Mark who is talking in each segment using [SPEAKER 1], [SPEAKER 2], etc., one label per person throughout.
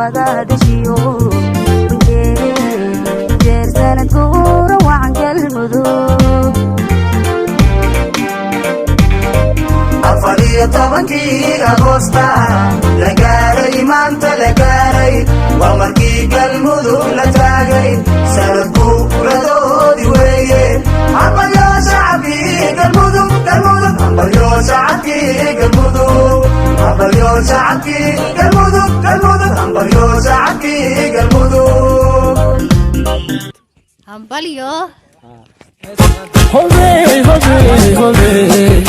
[SPEAKER 1] وذا دشيو جير سنة كورة وعن المذوب
[SPEAKER 2] أفضل طبنكي أغسطا لقاري مانت لقاري ومركي المذوب لتاقي سنة كورة دودي ويه عمل يا شعبي المذوب عمل يا شعبي المذوب عمل يا شعبي المذوب عمل يا شعبي المذوب
[SPEAKER 3] عمباليو
[SPEAKER 4] هوبي هوبي هوبي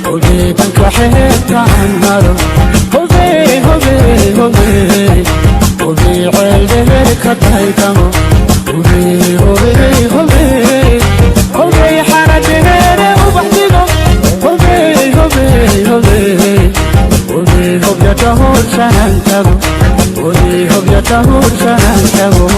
[SPEAKER 4] هوبي بنك وحيد عنمرو هوبي هوبي هوبي هوبي عيدي كتايتمو هوبي هوبي هوبي هوبي حرجي وبحدينو هوبي هوبي هوبي هوبي هوبي تهور سننتبو هوبي هوبي تهور سننتبو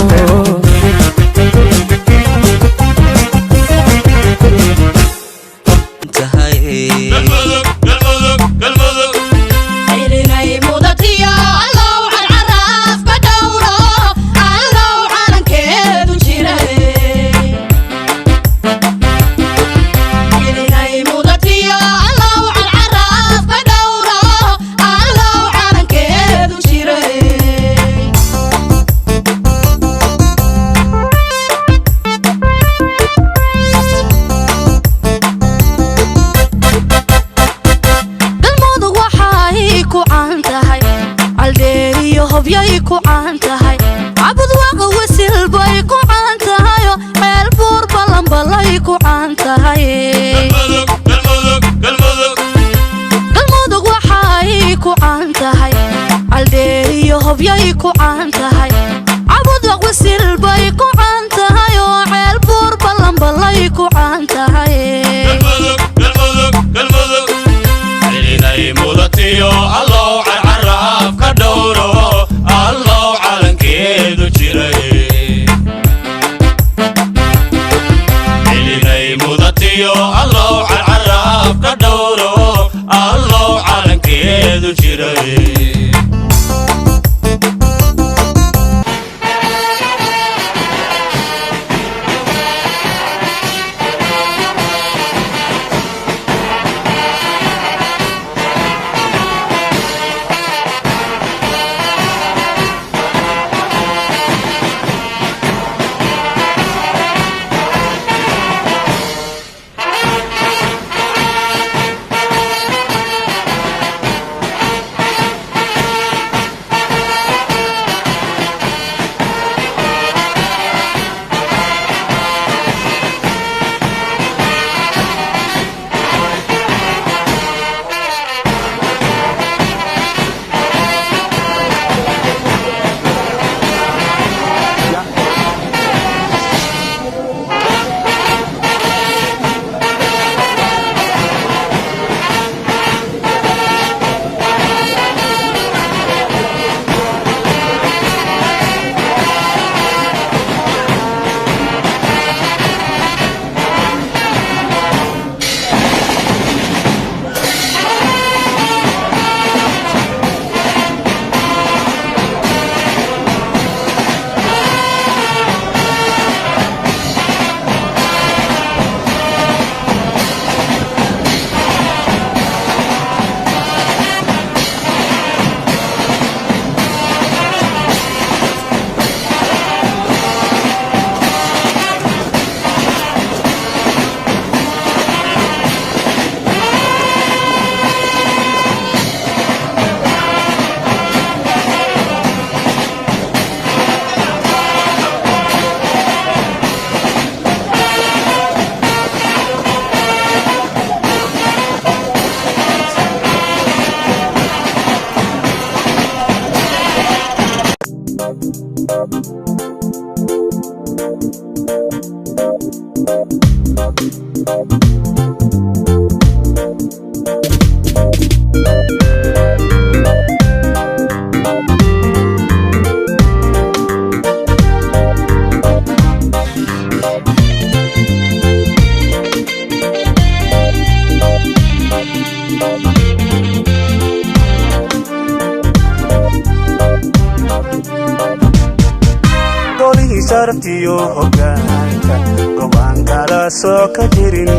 [SPEAKER 3] sharaftiyo hoggaanka gobaan kala soo ka jirin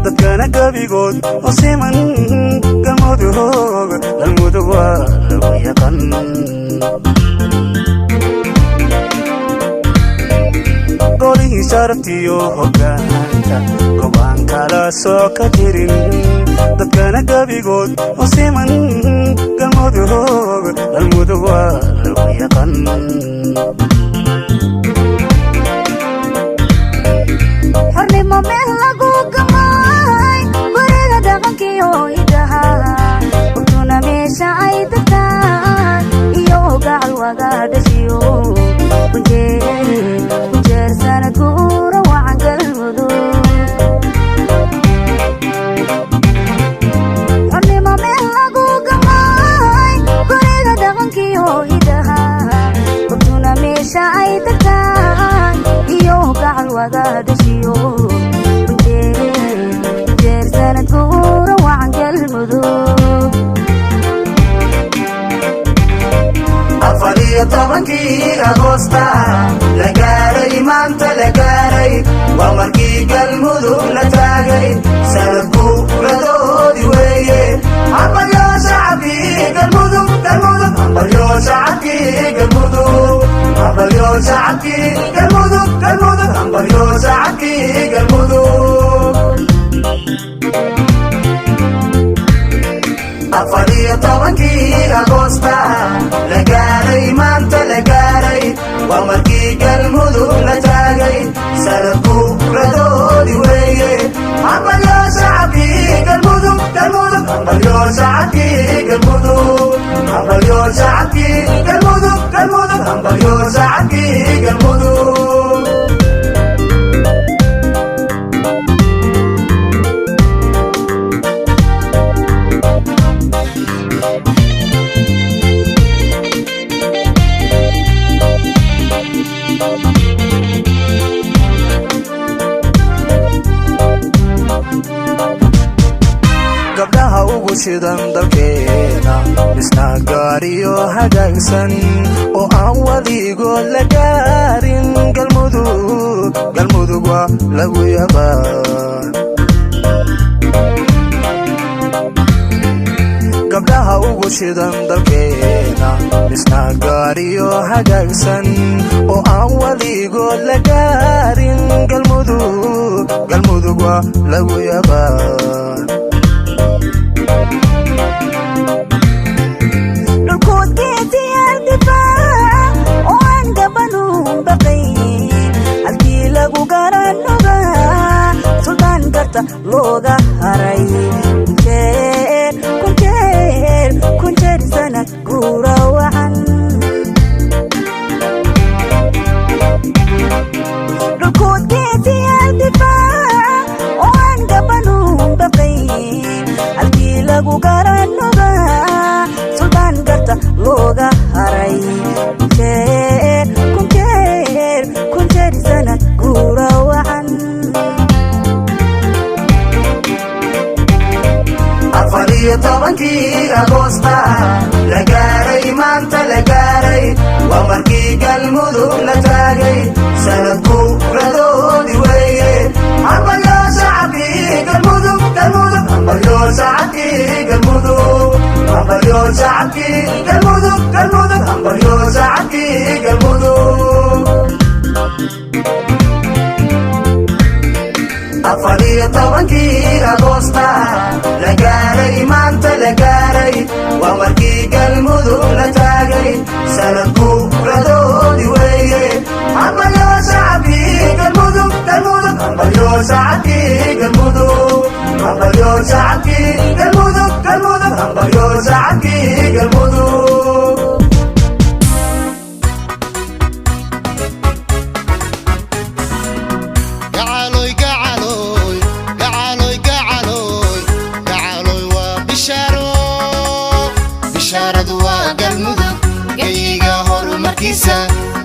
[SPEAKER 3] dadkana gabigood oo siman galmudug waa lagu yaqaan golihii sharaftiyo hoggaanka gobaan kala soo ka jirin dadkana gabigood oo siman galmudug waa lagu yaqaan
[SPEAKER 1] xornimo meel lagu gamay guriga dhaqankiyo idaha urtuna meesha ay degtaan iyo gacal waga dhashiyo kunjeer sanad guura wacan galmudug xornimo meel lagu gamay guriga dhaqankiyo idaha urtuna meesha ay degtaan iyo gacal waga dhashiyo kunjeer sanad guura wacan galmudug
[SPEAKER 2] 14 Agoosta la gaaray maanta la gaaray waa markii galmudug la taagay sanad guuradoodi weeye hambalyo shacabkii galmudug hambalyo shacabkii galmudug hambalyo shacabkii galmudug hambalyo shacabkii galmudug 14 Agoosta la gaaray maanta la gaaray waa markii galmudug la taagay sanad guuradoodi weeye hambalyo shacabkii galmudug hambalyo shacabkii galmudug hambalyo shacabkii galmudug hambalyo shacabkii galmudug
[SPEAKER 3] gabdhaha ugu shidan dalkeena isna gaariyo hagaagsan oo aan wadigood la gaarin galmudug waa lagu yaqaan gabdhaha ugu shidan dalkeena isna gaariyo hagaagsan oo aan wadigood la gaarin galmudug waa lagu yaqaan
[SPEAKER 1] looga haray kunjeer sanad guura wacan dhulkoodgeesiyaal difaac oo aan gabanuun baqayn halkii lagu garanoga suldaan garta looga haray kunjeer sanad guura wacan
[SPEAKER 2] 14 Agoosta la gaaray maanta la gaaray waa markii galmudug la taagay sanad guuradoodi weeye hambalyo shacabkii galmudug hambalyo shacabkii galmudug hambalyo shacabkii galmudug hambalyo shacabkii galmudug 14 Agoosta la gaaray maanta la gaaray waa markii galmudug la taagay sanad guuradoodi weeye hambalyo shacabkii galmudug hambalyo shacabkii galmudug hambalyo shacabkii galmudug hambalyo shacabkii galmudug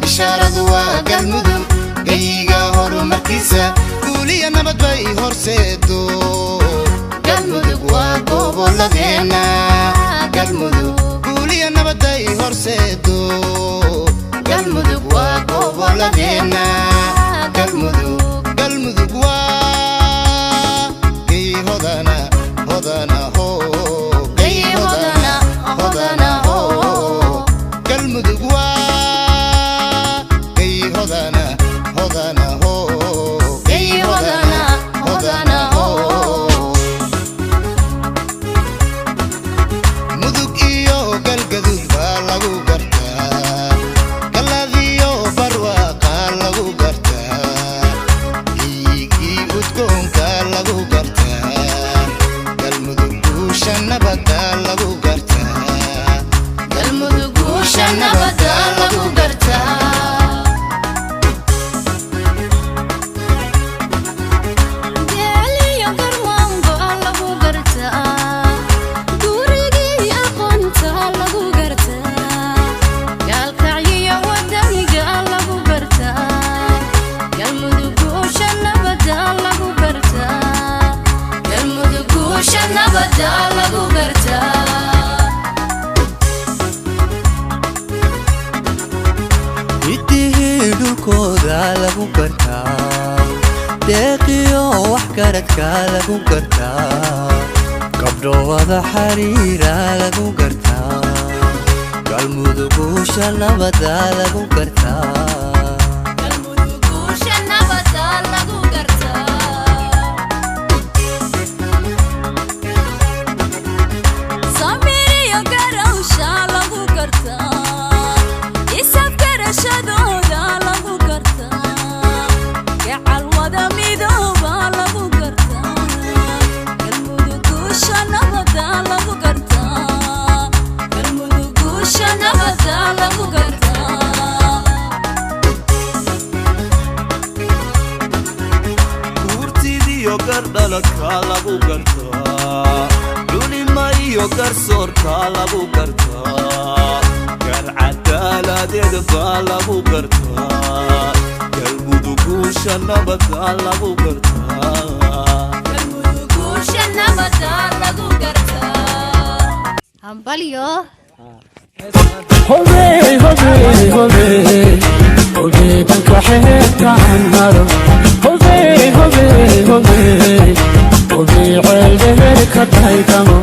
[SPEAKER 5] bishaaradu waa galmudug gayiga horumarkiisa guuliya nabad bay horseedo galmudug waa gobolladeena galmudug guuliya nabad bay horseedo galmudug waa gobolladeena gobolladeena galmudug waa gay hodana ho gay hodana ho galmudug waa gay hodana ho gay hodana ho mudug iyo galgaduud baa lagu gartaa galadiyo barwaaqa lagu gartaa dhiigii udgoonka lagu gartaa galmudug guusha nabadda lagu gartaa galmudug guusha nabadda lagu gartaa
[SPEAKER 6] dhulkooda lagu gartaa deeqiyo wax garadka lagu gartaa gabdho wada xariira lagu gartaa galmudug guusha nabadda lagu gartaa
[SPEAKER 3] gardhaladka lagu gartaa culima iyo garsoorka lagu gartaa gar cadaaladeed baa lagu gartaa galmudug guusha nabadda lagu gartaa
[SPEAKER 7] hambalyo
[SPEAKER 4] hobey hobey hobey hobey danka xeebtaan maro hobey hobey hobey hobey ceeldheer ka taykamo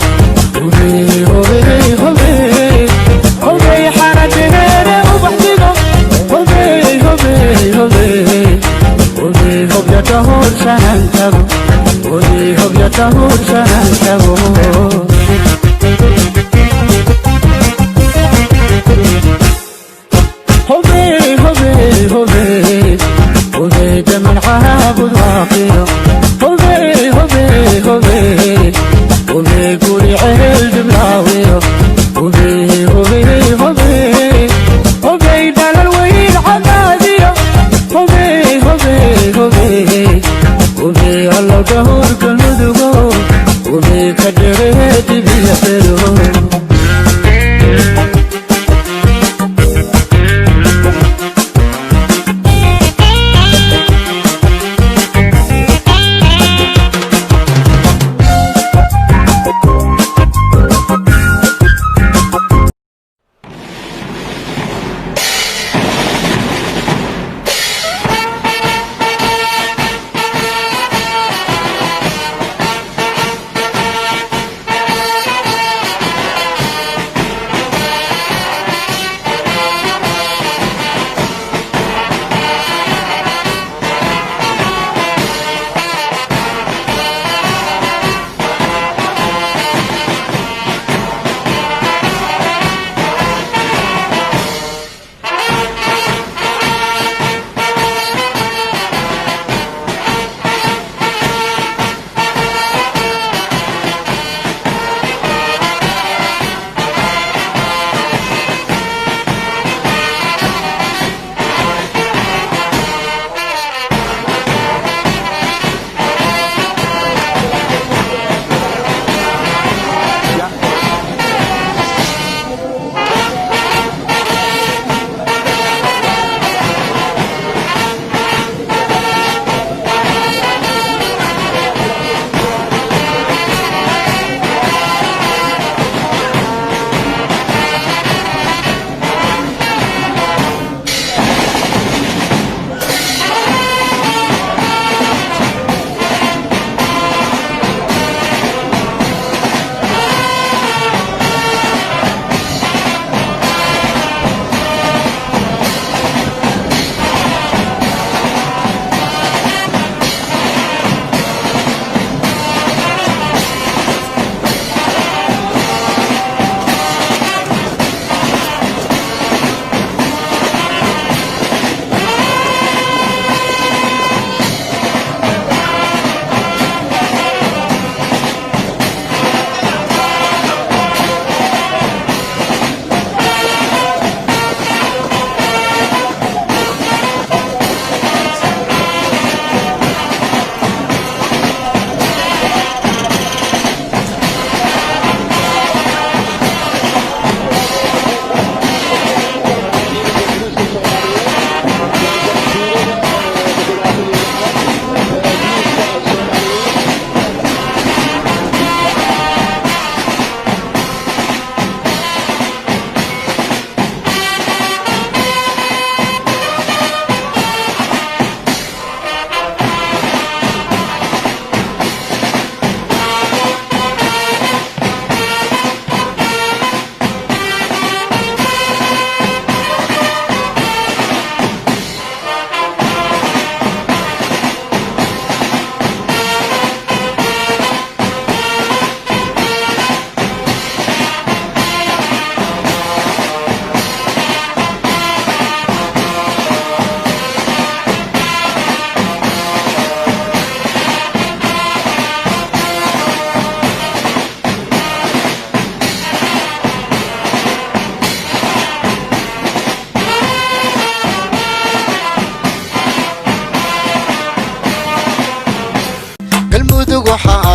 [SPEAKER 4] hobey hobey hobey hobey xaradheere ubaxdigo hobey hobey hobey hobey hobyata hoorsanantago hobey hobyata hoorsanantago hobey hobey hobey hobey daman caabud waaqiyo hobey hobey hobey hobey guri ceel diblaawiyo hobey hobey hobey hobey dhalal weyn cadaadiyo hobey hobey hobey hobey allow dhahur galmudugo hobey ka dheree dibiya xero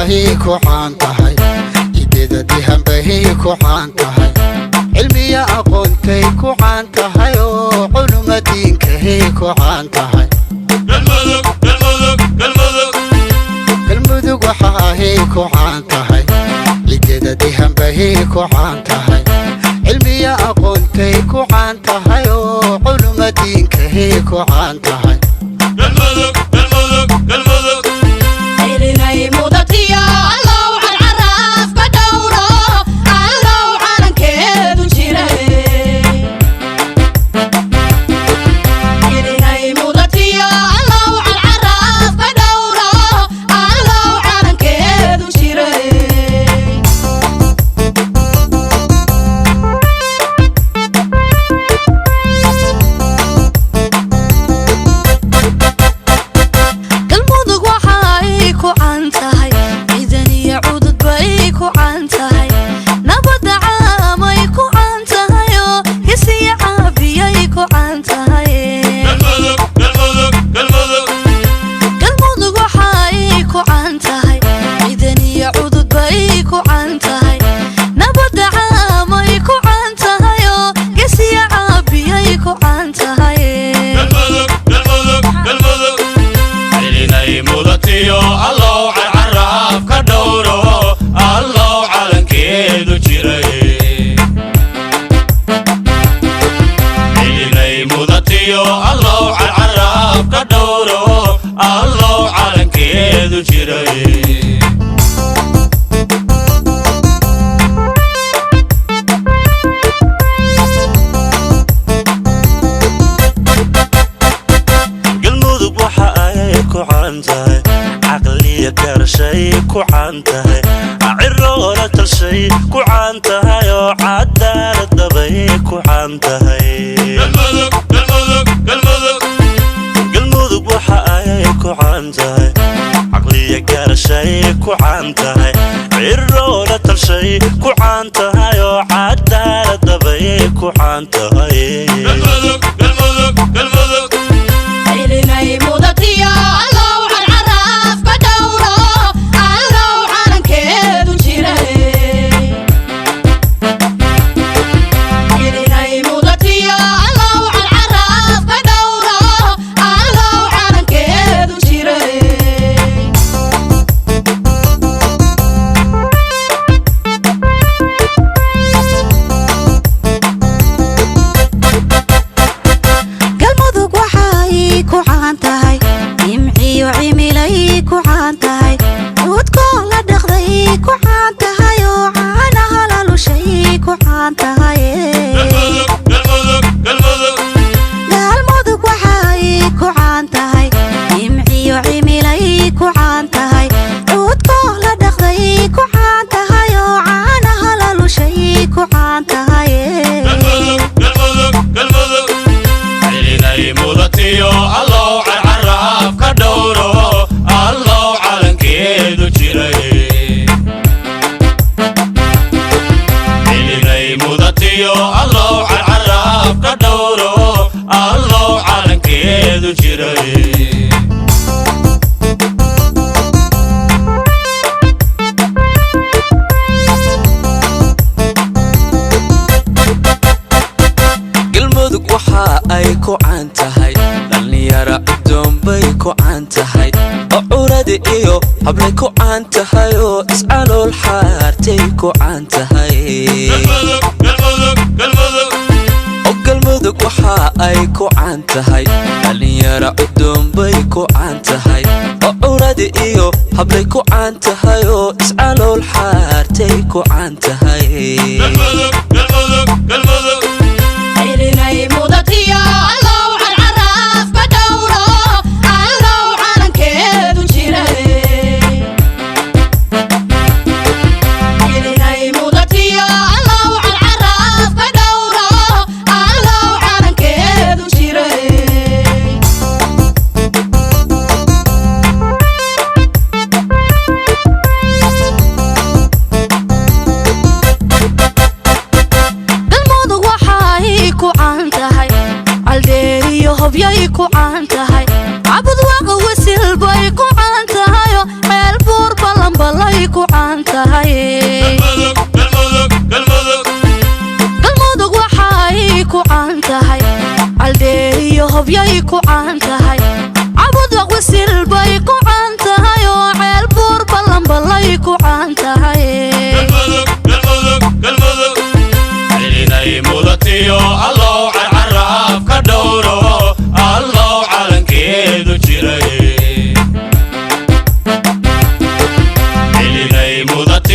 [SPEAKER 5] waxaahi ku caan tahay ideeda dihanbahi ku caan tahay cilmiya aqoontay ku caan tahay oo culuma diinkahi ku caan tahay galmudug waxaahi ku caan tahay ideeda dihanbahi ku caan tahay cilmiya aqoontay ku caan tahay oo culuma diinkahi ku caan tahay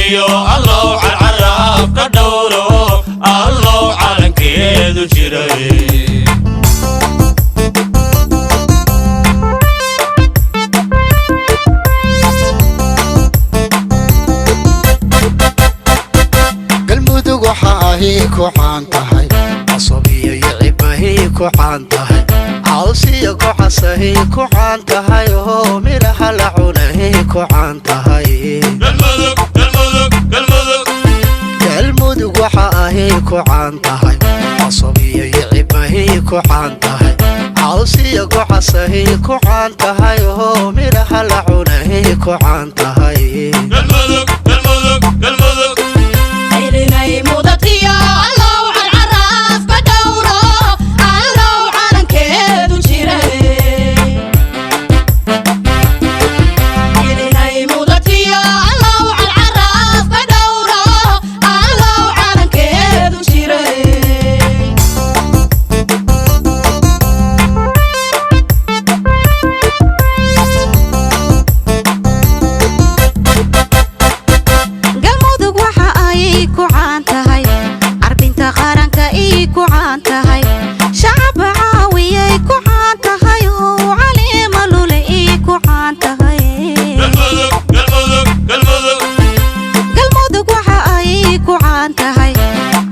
[SPEAKER 7] mudatiyo allow carcaraaf ka dhowro allow calankeedu jiray
[SPEAKER 5] galmudug waxa ahi ku caan tahay asabiyo iyo cibahi ku caan tahay cawsiyo ku casahi ku caan tahay oo miraha la cunahi ku caan tahay galmudug waxa ahi ku caan tahay asabiyo iyo cibahi ku caan tahay cawsiyo ku casahi ku caan tahay oo miraha la cunahi ku caan tahay
[SPEAKER 8] إليني مدتيا الله عالعراف بدورة الله عالن كيدو جيري إليني مدتيا الله عالعراف بدورة الله عالن كيدو جيري
[SPEAKER 1] galmudug waxa ay ku caan tahay carbinta qaranka ay ku caan tahay shacab caawiyay ku caan tahay oo caleema lule ay ku caan tahay galmudug waxa ay ku caan tahay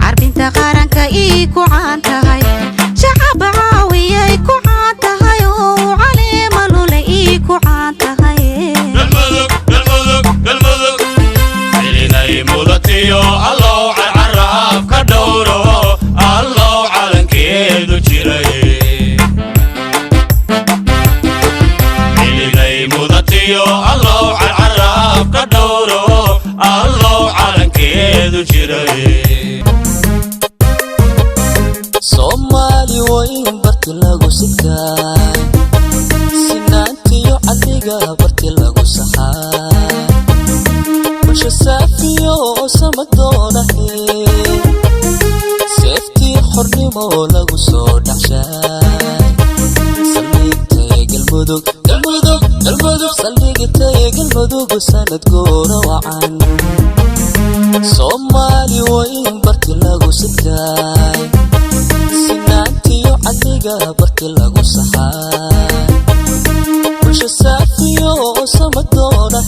[SPEAKER 1] carbinta qaranka ay ku caan tahay shacab caawiyay ku caan tahay oo caleema lule ay ku caan tahay
[SPEAKER 7] إليني مدتيو allow carcaraaf ka dhowro allow calankeedu jiray إليني مدتيو allow carcaraaf ka dhowro allow calankeedu jiray
[SPEAKER 6] Soomaali wayn barti lagu sigay sinaantiyo adiga barti lagu saxay bulsho saafiyo samadoona seeftii xornimo lagu soo dhaxshay saldhigtay galmudug saldhigtay galmudug sanad goora wacan Soomaali wayn barti lagu sigay sinaantiyo adiga barti lagu saxay bulsho saafiyo samadoona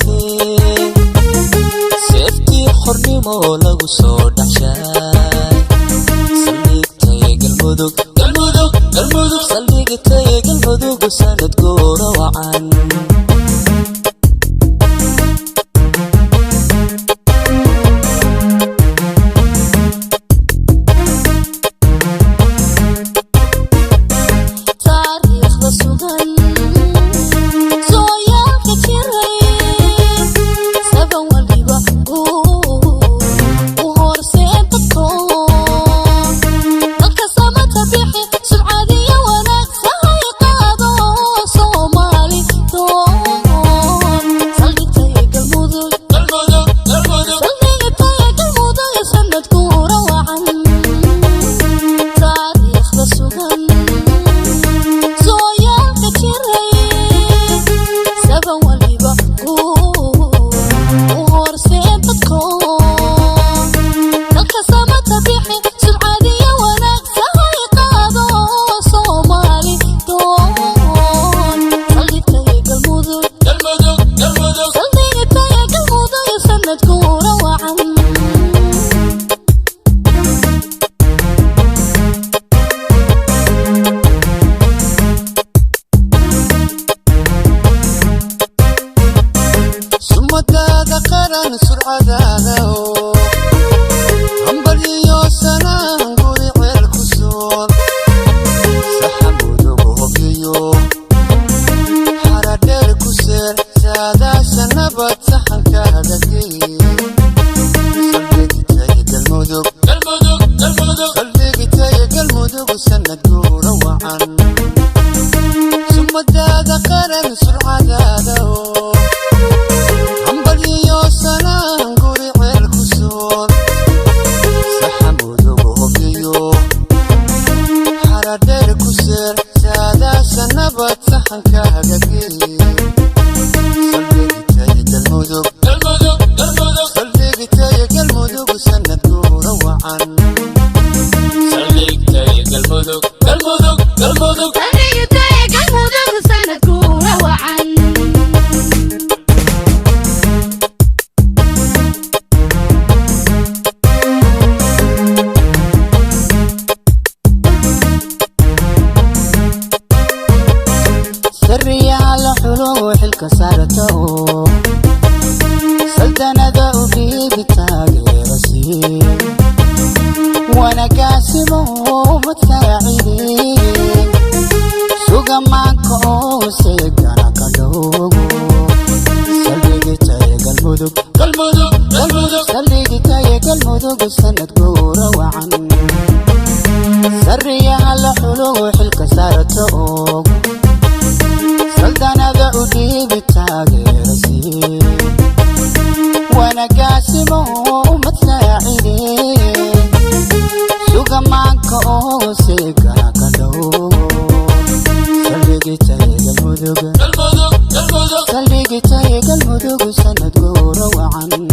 [SPEAKER 6] seeftii xornimo lagu soo dhaxshay saldhigtay galmudug saldhigtay galmudug sanad goora wacan
[SPEAKER 8] taariikhda sugan sooyaalka jiray saban waliba u horseed dadko dadka samata bixi sumcadiyo wanaag sahay qaado Soomaali doon saldhigtay galmudug sanad guura wacan taariikhda sugan sooyaalka jiray saban waliba u horseed dadko dadka samata bixi sumcadiyo wanaag sahay qaado Soomaali doon saldhigtay galmudug sanad guura wacan
[SPEAKER 5] sumadaada qaran surcadaada oo hambaliyo sanaan guri ceel ku sool saxamudugu hobyiyo xaradheer ku seer saadaasha nabad saxankaaga geey saldhigitay galmudug sanad guura wacan sumadaada qaran surcadaada oo hambaliyo sanaan guri ceel ku sool saxamudugu hobyiyo xaradheer ku seer saadaasha nabad saxankaaga geey saldhigitay galmudug galmudug saldhigitaye galmudug sanad guura wacan sariyaha la xulugo xilka saarata og saldanada u dhiibi taageerasi wanagaasimo umad saacide sugamaanka oo seegana ka dhow saldhigitaye galmudug sanad guura wacan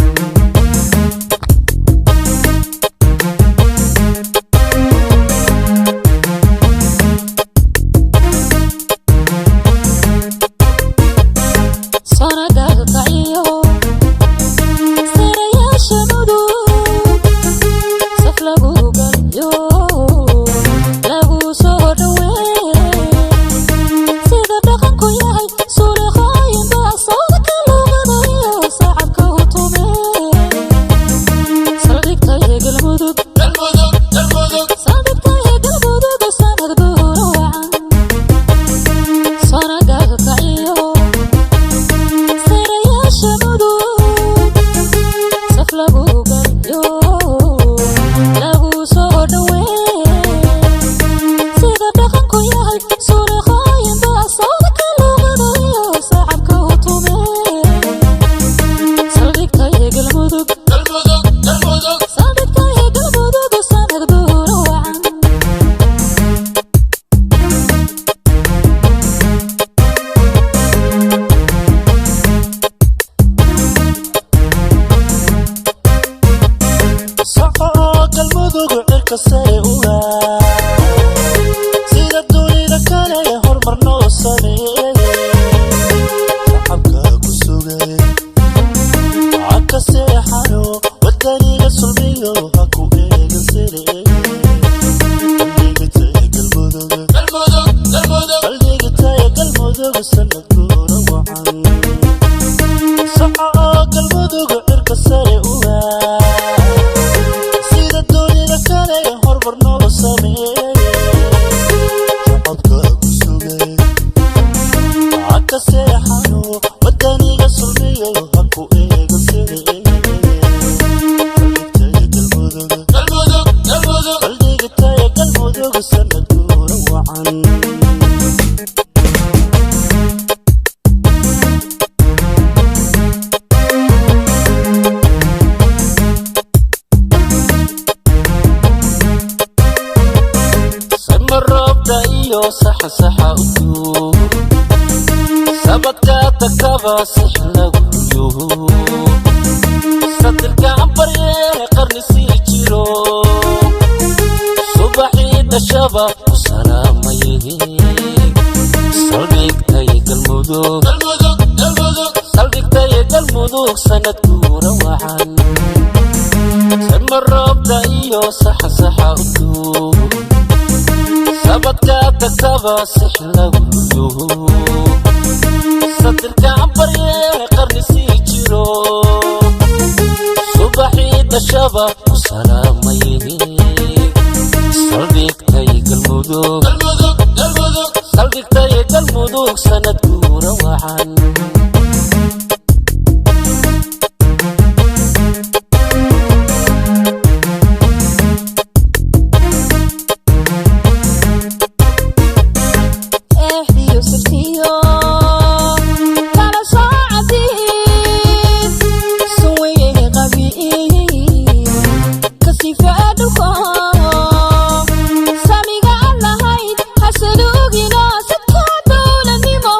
[SPEAKER 8] Samiga allahayd hasadugina sidka dowladnimo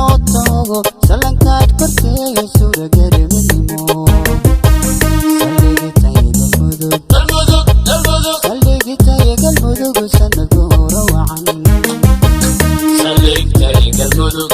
[SPEAKER 6] loo tago salankaad korkeega suura garamanimo saldhigitaye galmudug sanadka hore wacan
[SPEAKER 7] saldhigtaye galmudug